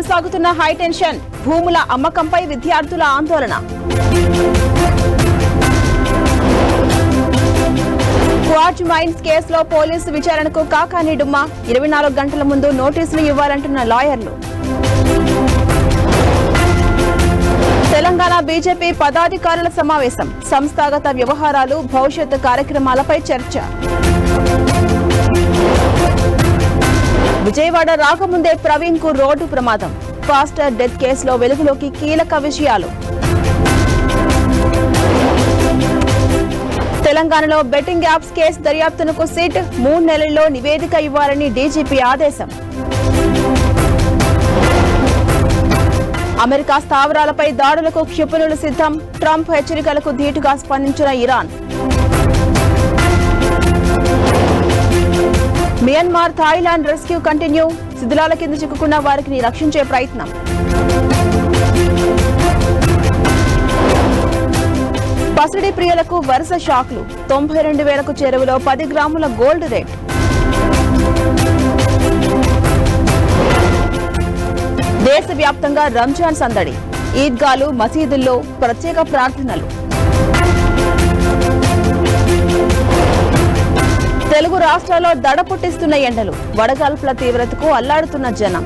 కొనసాగుతున్న హైటెన్షన్ భూముల అమ్మకంపై విద్యార్థుల ఆందోళన. క్వార్జ్ మైన్స్ కేసులో పోలీసు విచారణకు కాకాని డుమ్మా 24 గంటల ముందు నోటీసులు ఇవ్వాలంటున్న లాయర్లు. తెలంగాణ బీజేపీ పదాధికారుల సమావేశం. సంస్థాగత వ్యవహారాలు, భవిష్యత్తు కార్యక్రమాలపై చర్చ. విజయవాడ రాకముందే ప్రవీణ్ కు రోడ్డు ప్రమాదం. ఫాస్టర్ డెత్ కేసులో వెలుగులోకి కీలక విషయాలు. తెలంగాణలో బెట్టింగ్ యాప్స్ కేసు దర్యాప్తునకు సిట్ 3 నెలల్లో నివేదిక ఇవ్వాలని డీజీపీ ఆదేశం. అమెరికా స్థావరాలపై దాడులకు క్షిపణులు సిద్ధం. ట్రంప్ హెచ్చరికలకు ధీటుగా స్పందించిన Iran. Myanmar, Thailand rescue continue. శిథిలాల కింద చిక్కుకున్న వారిని రక్షించే ప్రయత్నం. పసిడి ప్రియులకు వరుస షాక్లు. 92,000కు చేరువలో 10 గ్రాముల గోల్డ్ రేట్. దేశవ్యాప్తంగా రంజాన్ సందడి. ఈద్గాలు, మసీదుల్లో ప్రత్యేక ప్రార్థనలు. తెలుగు రాష్ట్రాల్లో దడ పుట్టిస్తున్న ఎండలు. వడగాల్పుల తీవ్రతకు అల్లాడుతున్న జనం.